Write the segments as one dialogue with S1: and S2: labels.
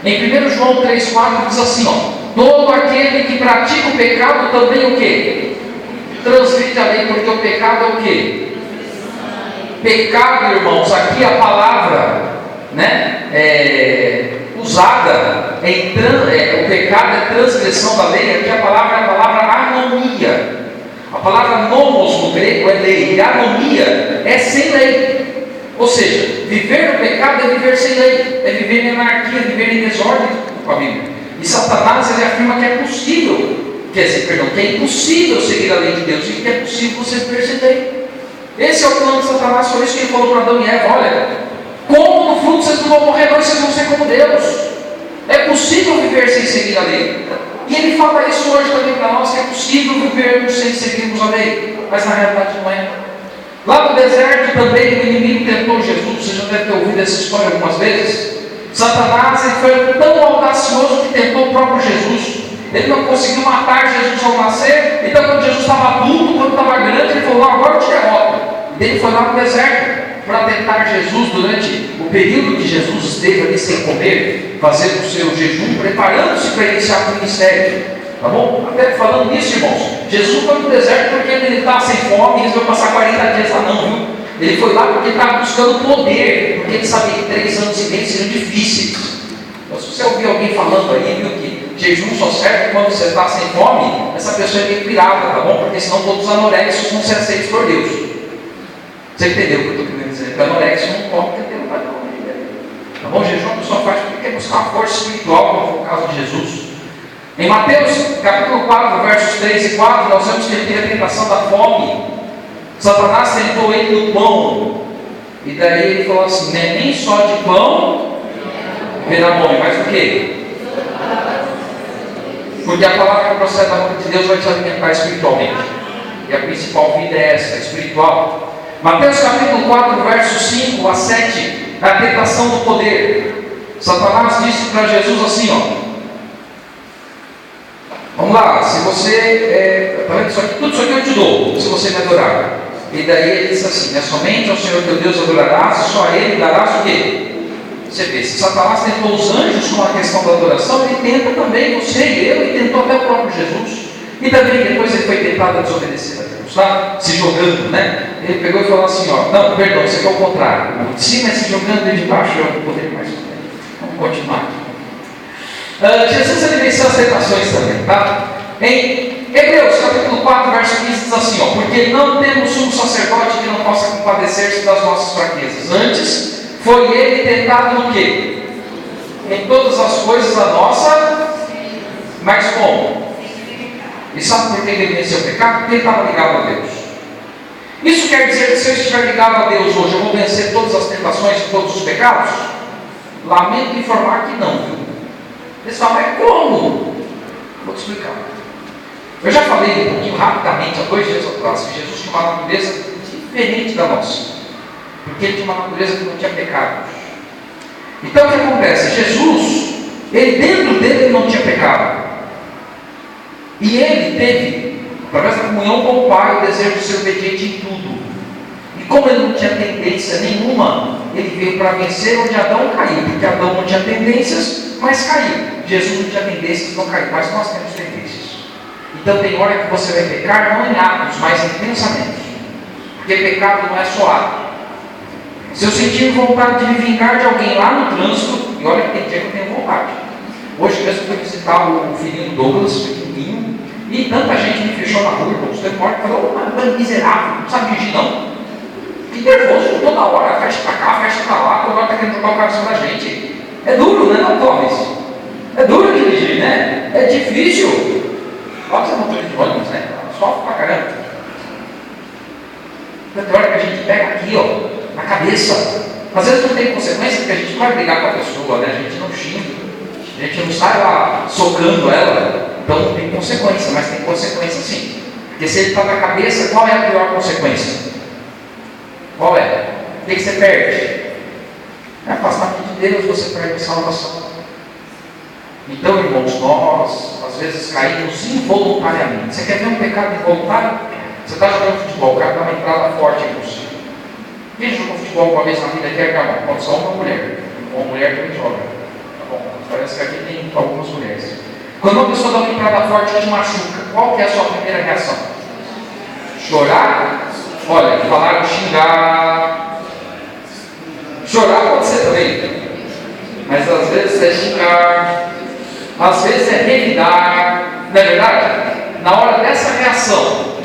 S1: Em 1 João 3,4 diz assim, todo aquele que pratica o pecado também o quê? Transgride a lei, porque o pecado é o quê? Pecado, irmãos, aqui a palavra, usada o pecado é transgressão da lei. Aqui a palavra é a palavra anomia. A palavra nomos no grego é lei, e anomia é sem lei. Ou seja, viver no pecado é viver sem lei, é viver em anarquia, viver em desordem com a Bíblia. E Satanás ele afirma que é possível, que é impossível seguir a lei de Deus, e que é possível você viver sem lei. Esse é o plano de Satanás, por isso que ele falou para Adão e Eva: olha, como no fruto vocês não vão morrer, mas vocês vão ser como Deus. É possível viver sem seguir a lei. E ele fala isso hoje também para nós, que é possível vivermos sem seguirmos a lei, mas na realidade não é. Lá no deserto também o inimigo tentou Jesus. Você já deve ter ouvido essa história algumas vezes. Satanás ele foi tão audacioso que tentou o próprio Jesus. Ele não conseguiu matar Jesus ao nascer. Então quando Jesus estava adulto, quando estava grande, ele falou: agora eu te derroto. E ele foi lá no deserto para tentar Jesus durante o período que Jesus esteve ali sem comer, fazendo o seu jejum, preparando-se para iniciar o ministério. Tá bom? Até falando nisso, irmãos, Jesus foi no deserto porque ele estava sem fome e resolveu passar 40 dias lá, não, viu? Ele foi lá porque estava buscando poder, porque ele sabia que 3 anos e meio seriam difíceis. Então, se você ouvir alguém falando aí, viu, que jejum só serve quando você está sem fome, essa pessoa é meio pirada, tá bom? Porque senão todos os anoréxicos vão ser aceitos por Deus. Você entendeu o que eu estou querendo dizer? O anorexo não come porque ele não vai comer. Tá bom? Jejum a pessoa faz porque quer buscar uma força espiritual, como foi o caso de Jesus. Em Mateus capítulo 4, versos 3 e 4, nós vemos que ele teve a tentação da fome. Satanás tentou ele no pão. E daí ele falou assim: nem só de pão verá fome, mas o quê? Porque a palavra que procede da boca de Deus vai te alimentar espiritualmente. E a principal vida é essa, espiritual. Mateus capítulo 4, versos 5 a 7, a tentação do poder. Satanás disse para Jesus assim, vamos lá, se você, tudo isso aqui eu te dou, se você me adorar. E daí ele disse assim, somente ao Senhor teu Deus adorarás, e só a Ele darás o quê? Você vê, se Satanás tentou os anjos com a questão da adoração, ele tenta também você e eu, e tentou até o próprio Jesus. E também depois ele foi tentado a desobedecer a Deus, tá? Se jogando, Ele pegou e falou assim, não, perdão, isso aqui é o contrário. O de cima é se jogando, e de baixo é o poder mais. Vamos continuar aqui. Jesus ele venceu as tentações também, tá? Em Hebreus capítulo 4, verso 15 diz assim, porque não temos sumo sacerdote que não possa compadecer-se das nossas fraquezas. Antes, foi ele tentado no quê? Em todas as coisas a nossa, mas como? E sabe por que ele venceu o pecado? Porque ele estava ligado a Deus. Isso quer dizer que se eu estiver ligado a Deus hoje, eu vou vencer todas as tentações e todos os pecados? Lamento informar que não, viu? Eles falam, mas como? Vou te explicar. Eu já falei um pouquinho rapidamente, há 2 dias atrás, que Jesus tinha uma natureza diferente da nossa. Porque ele tinha uma natureza que não tinha pecado. Então o que acontece? Jesus, ele dentro dele não tinha pecado. E ele teve, através da comunhão com o Pai, o desejo de ser obediente em tudo. E como ele não tinha tendência nenhuma, ele veio para vencer onde Adão caiu. Porque Adão não tinha tendências, mas caiu. Jesus não tinha tendências, não caiu. Mas nós temos tendências. Então tem hora que você vai pecar, não em atos, mas em pensamentos. Porque pecado não é só ato. Se eu sentir vontade de me vingar de alguém lá no trânsito, e olha que tem dia que eu tenho vontade. Hoje mesmo eu fui visitar o filhinho Douglas, pequenininho, e tanta gente me fechou na rua, irmãos. Teve uma hora que falou, mas miserável, não sabe dirigir não. Fiquei nervoso toda hora, fecha pra cá, fecha pra lá, toda hora tá querendo tocar o coração da gente. É duro, né, não, Clóvis? É duro dirigir, né? É difícil. Clóvis é motorista de ônibus, né? Sofre pra caramba. Tem hora que a gente pega aqui, na cabeça. Às vezes não tem consequência, porque a gente não vai brigar com a pessoa, né? A gente não xinga. A gente não sai lá socando ela. Então não tem consequência, mas tem consequência sim. Porque se ele está na cabeça, qual é a pior consequência? Qual é? O que você perde? É afastamento de Deus, você perde a salvação. Então, irmãos, nós às vezes caímos involuntariamente. Você quer ver um pecado involuntário? Você está jogando futebol, o cara dá uma entrada forte em você. Quem jogou futebol uma vez na vida quer acabar? Pode só uma mulher. Uma mulher também joga. Tá bom? parece que aqui tem algumas mulheres. Quando uma pessoa dá uma entrada forte te machuca, qual que é a sua primeira reação? Chorar? Olha, falar, xingar. Chorar pode ser também, mas às vezes é xingar, às vezes é revidar, não é verdade? Na hora dessa reação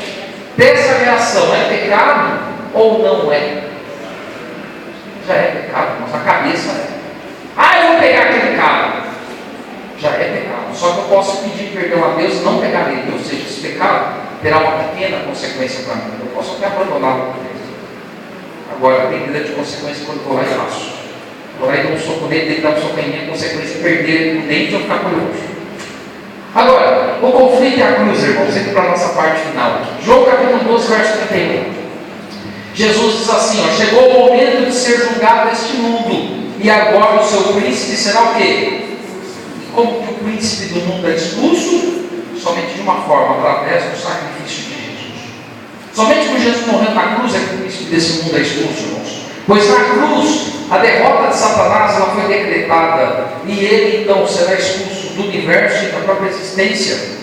S1: é pecado ou não é? Já é pecado, mas a cabeça é. Eu vou pegar aquele cara. Já é pecado. Só que eu posso pedir perdão a Deus e não pegar nele. Ou seja, esse pecado terá uma pequena consequência para mim. Eu posso até abandoná-lo. Agora, tem grande consequência quando eu vou lá e faço. Vou lá e dou um soco nele, ele dá um soco em mim, a consequência é perder o dente ou ficar curioso. Agora, o conflito é a cruz, irmãos. Indo para a nossa parte final aqui. João capítulo 12, verso 31. Jesus diz assim, chegou o momento de ser julgado este mundo, e agora o seu príncipe será o quê? Como que o príncipe do mundo é expulso? Somente de uma forma, através do sacrifício de Jesus. Somente quando Jesus morreu na cruz é que o príncipe desse mundo é expulso, irmãos. Pois na cruz, a derrota de Satanás ela foi decretada, e ele então será expulso do universo e da própria existência.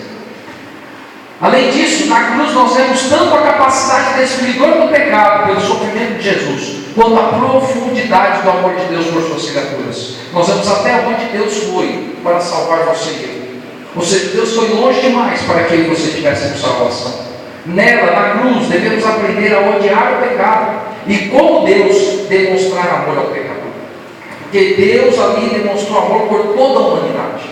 S1: Além disso, na cruz nós vemos tanto a capacidade destruidora do pecado pelo sofrimento de Jesus, quanto a profundidade do amor de Deus por suas criaturas. Nós vemos até onde Deus foi para salvar você e eu. Ou seja, Deus foi longe demais para que eu e você tivéssemos salvação. Nela, na cruz, devemos aprender a odiar o pecado e como Deus demonstrar amor ao pecador. Porque Deus ali demonstrou amor por toda a humanidade.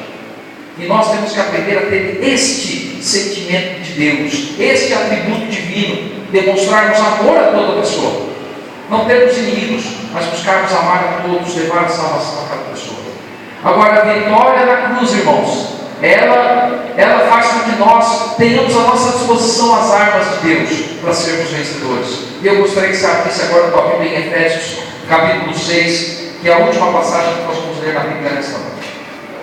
S1: E nós temos que aprender a ter este sentimento de Deus, este atributo divino, demonstrarmos amor a toda pessoa. Não termos inimigos, mas buscarmos amar a todos, levar a salvação a cada pessoa. Agora, a vitória na cruz, irmãos, ela faz com que nós tenhamos à nossa disposição as armas de Deus para sermos vencedores. E eu gostaria que você abrisse agora a Bíblia em Efésios, capítulo 6, que é a última passagem que nós vamos ler na Bíblia nesta noite.